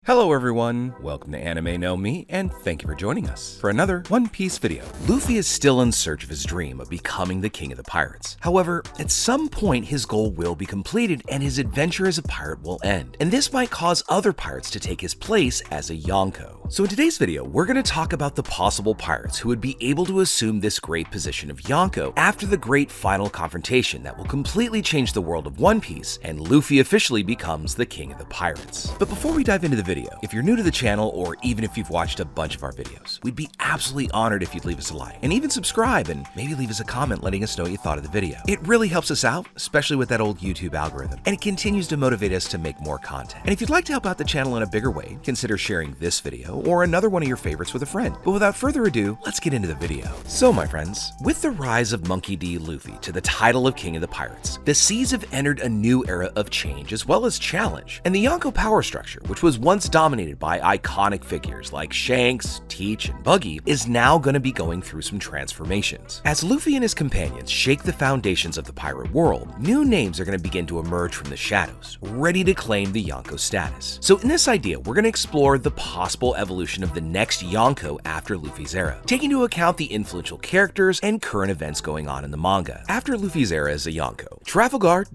Hello everyone, welcome to Anime No Me, and thank you for joining us for another One Piece video. Luffy is still in search of his dream of becoming the king of the pirates. However, at some point his goal will be completed and his adventure as a pirate will end. And this might cause other pirates to take his place as a Yonko. So in today's video, we're going to talk about the possible pirates who would be able to assume this great position of Yonko after the great final confrontation that will completely change the world of One Piece and Luffy officially becomes the king of the pirates. But before we dive into the video, if you're new to the channel or even if you've watched a bunch of our videos, we'd be absolutely honored if you'd leave us a like and even subscribe and maybe leave us a comment letting us know what you thought of the video. It really helps us out, especially with that old YouTube algorithm, and it continues to motivate us to make more content. And if you'd like to help out the channel in a bigger way, consider sharing this video or another one of your favorites with a friend. But without further ado, let's get into the video. So my friends, with the rise of Monkey D. Luffy to the title of King of the Pirates, the seas have entered a new era of change as well as challenge, and the Yonko power structure, which was once dominated by iconic figures like Shanks, Teach, and Buggy, is now going to be going through some transformations. As Luffy and his companions shake the foundations of the pirate world, new names are going to begin to emerge from the shadows, ready to claim the Yonko status. So in this idea, we're going to explore the possible evolution of the next Yonko after Luffy's era, taking into account the influential characters and current events going on in the manga. After Luffy's era as a Yonko, Trafalgar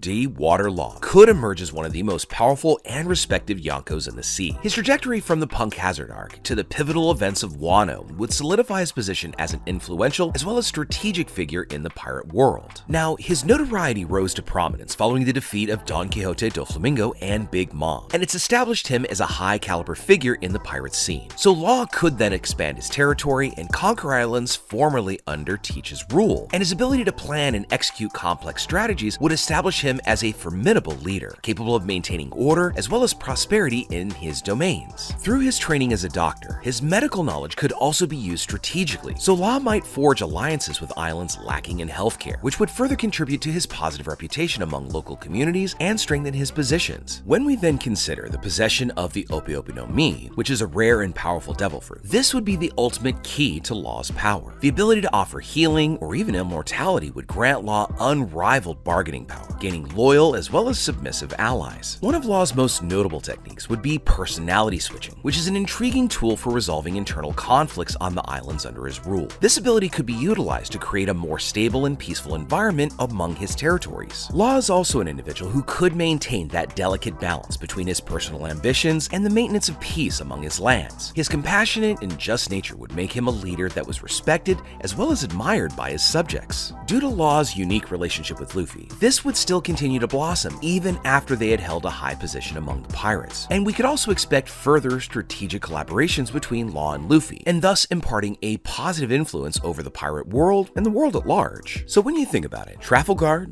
Law could emerge as one of the most powerful and respected Yonkos in the sea. His trajectory from the Punk Hazard arc to the pivotal events of Wano would solidify his position as an influential as well as strategic figure in the pirate world. Now, his notoriety rose to prominence following the defeat of Don Quixote do Flamingo and Big Mom, and it's established him as a high-caliber figure in the pirate scene. So Law could then expand his territory and conquer islands formerly under Teach's rule, and his ability to plan and execute complex strategies would establish him as a formidable leader, capable of maintaining order as well as prosperity in his domains. Through his training as a doctor, his medical knowledge could also be used strategically, so Law might forge alliances with islands lacking in healthcare, which would further contribute to his positive reputation among local communities and strengthen his positions. When we then consider the possession of the no Mi, which is a rare and powerful devil fruit, this would be the ultimate key to Law's power. The ability to offer healing or even immortality would grant Law unrivaled bargaining power, gaining loyal as well as submissive allies. One of Law's most notable techniques would be personality switching, which is an intriguing tool for resolving internal conflicts on the islands under his rule. This ability could be utilized to create a more stable and peaceful environment among his territories. Law is also an individual who could maintain that delicate balance between his personal ambitions and the maintenance of peace among his lands. His compassionate and just nature would make him a leader that was respected as well as admired by his subjects. Due to Law's unique relationship with Luffy, this would still continue to blossom even after they had held a high position among the pirates. And we could also expect further strategic collaborations between Law and Luffy, and thus imparting a positive influence over the pirate world and the world at large. So when you think about it, Trafalgar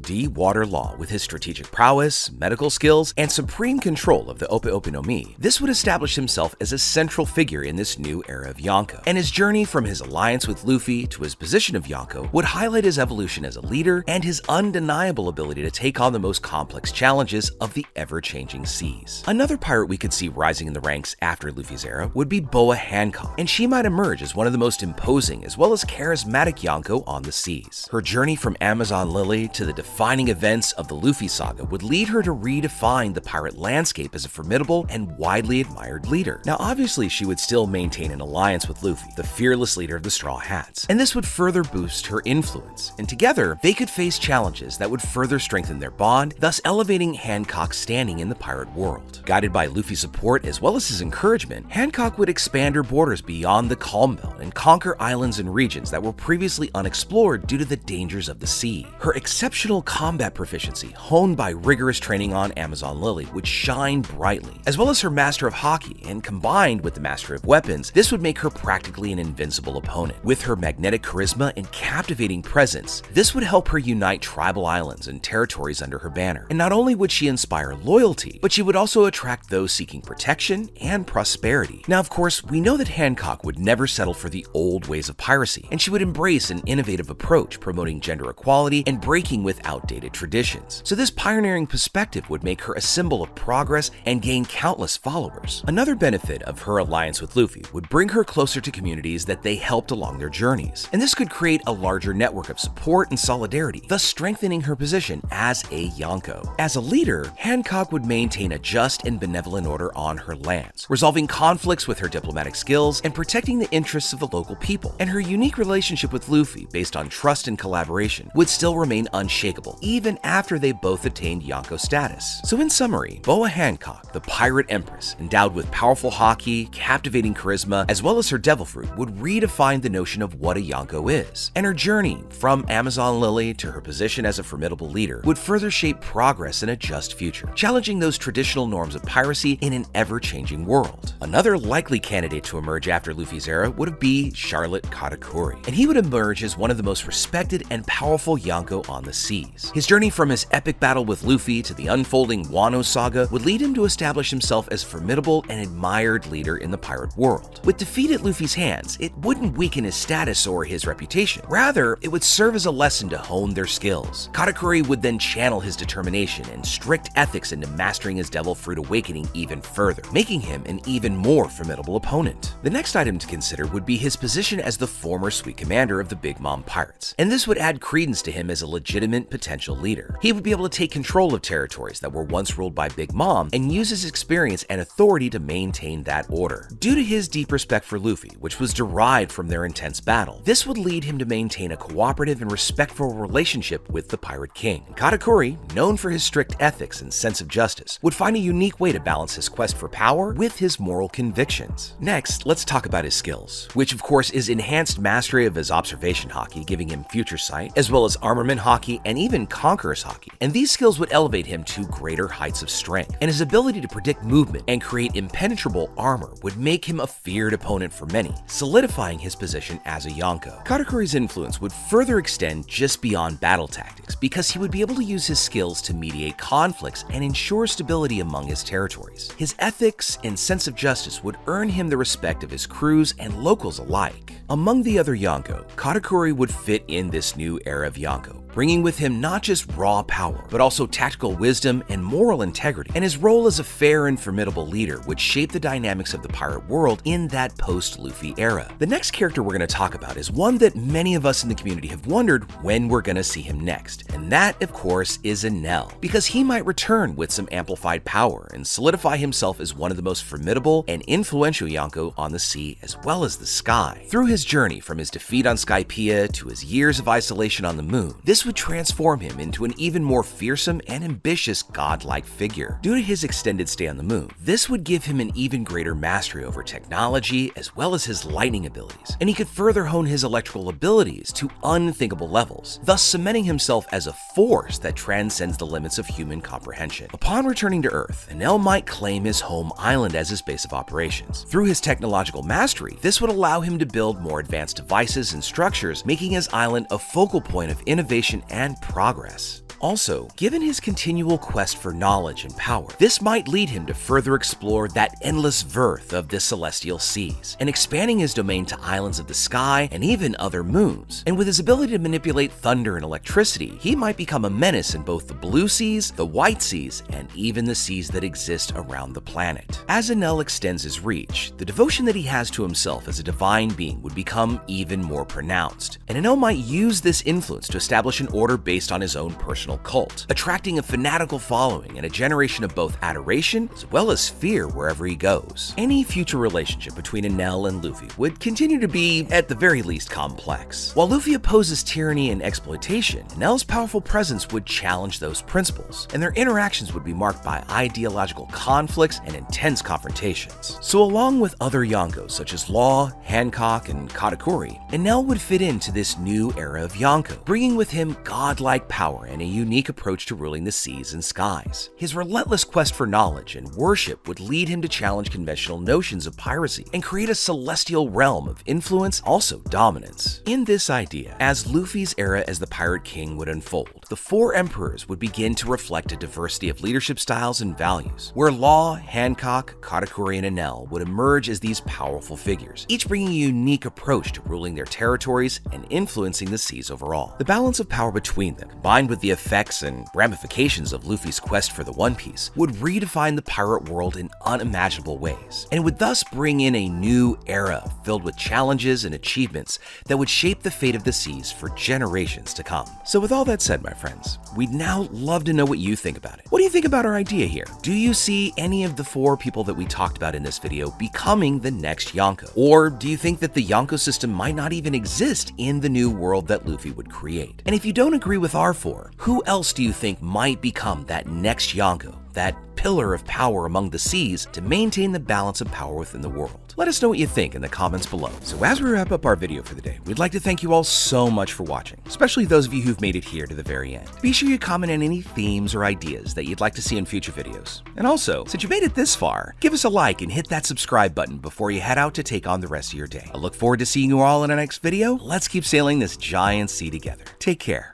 Law, with his strategic prowess, medical skills, and supreme control of the no Mi, this would establish himself as a central figure in this new era of Yonko. And his journey from his alliance with Luffy to his position of Yonko would highlight his evolution as a leader and his undeniable ability to take on the most complex challenges of the ever-changing seas. Another pirate we could see rising in the ranks after Luffy's era would be Boa Hancock, and she might emerge as one of the most imposing as well as charismatic Yonko on the seas. Her journey from Amazon Lily to the defining events of the Luffy saga would lead her to redefine the pirate landscape as a formidable and widely admired leader. Now obviously she would still maintain an alliance with Luffy, the fearless leader of the Straw Hats, and this would further boost her influence, and together they could face challenges that would further strengthen their bond, thus elevating Hancock's standing in the pirate world. Guided by Luffy's support as well as his encouragement, Hancock would expand her borders beyond the Calm Belt and conquer islands and regions that were previously unexplored due to the dangers of the sea. Her exceptional combat proficiency, honed by rigorous training on Amazon Lily, would shine brightly, as well as her master of hockey, and combined with the master of weapons, this would make her practically an invincible opponent. With her magnetic charisma and captivating presence, this would help her unite tribal islands and territories under her banner. And not only would she inspire loyalty, but she would also attract those seeking protection and prosperity. Now, of course, we know that Hancock would never settle for the old ways of piracy, and she would embrace an innovative approach promoting gender equality and breaking with outdated traditions. So this pioneering perspective would make her a symbol of progress and gain countless followers. Another benefit of her alliance with Luffy would bring her closer to communities that they helped along their journeys, and this could create a larger network of support and solidarity, thus strengthening her position as a Yonko. As a leader, Hancock would maintain a just and benevolent order on her her lands, resolving conflicts with her diplomatic skills and protecting the interests of the local people. And her unique relationship with Luffy, based on trust and collaboration, would still remain unshakable, even after they both attained Yonko status. So in summary, Boa Hancock, the pirate empress, endowed with powerful haki, captivating charisma, as well as her devil fruit, would redefine the notion of what a Yonko is. And her journey from Amazon Lily to her position as a formidable leader would further shape progress in a just future, challenging those traditional norms of piracy in an ever-changing world. Another likely candidate to emerge after Luffy's era would be Charlotte Katakuri, and he would emerge as one of the most respected and powerful Yonko on the seas. His journey from his epic battle with Luffy to the unfolding Wano saga would lead him to establish himself as a formidable and admired leader in the pirate world. With defeat at Luffy's hands, it wouldn't weaken his status or his reputation. Rather, it would serve as a lesson to hone their skills. Katakuri would then channel his determination and strict ethics into mastering his devil fruit awakening even further, making him an even more formidable opponent. The next item to consider would be his position as the former Sweet Commander of the Big Mom Pirates, and this would add credence to him as a legitimate potential leader. He would be able to take control of territories that were once ruled by Big Mom and use his experience and authority to maintain that order. Due to his deep respect for Luffy, which was derived from their intense battle, this would lead him to maintain a cooperative and respectful relationship with the Pirate King. Katakuri, known for his strict ethics and sense of justice, would find a unique way to balance his quest for power with his moral convictions. Next, let's talk about his skills, which of course is enhanced mastery of his observation haki, giving him future sight, as well as armament haki and even conqueror's haki. And these skills would elevate him to greater heights of strength, and his ability to predict movement and create impenetrable armor would make him a feared opponent for many, solidifying his position as a Yonko. Katakuri's influence would further extend just beyond battle tactics, because he would be able to use his skills to mediate conflicts and ensure stability among his territories. His ethics and sense of justice would earn him the respect of his crews and locals alike. Among the other Yonko, Katakuri would fit in this new era of Yonko, bringing with him not just raw power, but also tactical wisdom and moral integrity, and his role as a fair and formidable leader would shape the dynamics of the pirate world in that post-Luffy era. The next character we're going to talk about is one that many of us in the community have wondered when we're going to see him next, and that, of course, is Enel, because he might return with some amplified power and solidify himself as one of the most formidable and influential Yonko on the sea as well as the sky. Through his journey from his defeat on Skypiea to his years of isolation on the moon, this would transform him into an even more fearsome and ambitious godlike figure. Due to his extended stay on the moon, this would give him an even greater mastery over technology as well as his lightning abilities, and he could further hone his electrical abilities to unthinkable levels, thus cementing himself as a force that transcends the limits of human comprehension. Upon returning to Earth, Enel might claim his home island as his base of operations. Through his technological mastery, this would allow him to build more advanced devices and structures, making his island a focal point of innovation and progress. Also, given his continual quest for knowledge and power, this might lead him to further explore that endless verth of the celestial seas, and expanding his domain to islands of the sky and even other moons. And with his ability to manipulate thunder and electricity, he might become a menace in both the blue seas, the white seas, and even the seas that exist around the planet. As Enel extends his reach, the devotion that he has to himself as a divine being would become even more pronounced, and Enel might use this influence to establish an order based on his own personal cult, attracting a fanatical following and a generation of both adoration as well as fear wherever he goes. Any future relationship between Enel and Luffy would continue to be, at the very least, complex. While Luffy opposes tyranny and exploitation, Enel's powerful presence would challenge those principles, and their interactions would be marked by ideological conflicts and intense confrontations. So along with other Yonkos such as Law, Hancock, and Katakuri, Enel would fit into this new era of Yonko, bringing with him godlike power and a unique approach to ruling the seas and skies. His relentless quest for knowledge and worship would lead him to challenge conventional notions of piracy and create a celestial realm of influence, also dominance. In this idea, as Luffy's era as the Pirate King would unfold, the four emperors would begin to reflect a diversity of leadership styles and values, where Law, Hancock, Katakuri, and Enel would emerge as these powerful figures, each bringing a unique approach to ruling their territories and influencing the seas overall. The balance of power between them, combined with the effect effects and ramifications of Luffy's quest for the One Piece would redefine the pirate world in unimaginable ways, and would thus bring in a new era filled with challenges and achievements that would shape the fate of the seas for generations to come. So with all that said, my friends, we'd now love to know what you think about it. What do you think about our idea here? Do you see any of the 4 people that we talked about in this video becoming the next Yonko? Or do you think that the Yonko system might not even exist in the new world that Luffy would create? And if you don't agree with our 4, who else do you think might become that next Yonko, that pillar of power among the seas to maintain the balance of power within the world? Let us know what you think in the comments below. So as we wrap up our video for the day, we'd like to thank you all so much for watching, especially those of you who've made it here to the very end. Be sure you comment on any themes or ideas that you'd like to see in future videos. And also, since you made it this far, give us a like and hit that subscribe button before you head out to take on the rest of your day. I look forward to seeing you all in our next video. Let's keep sailing this giant sea together. Take care.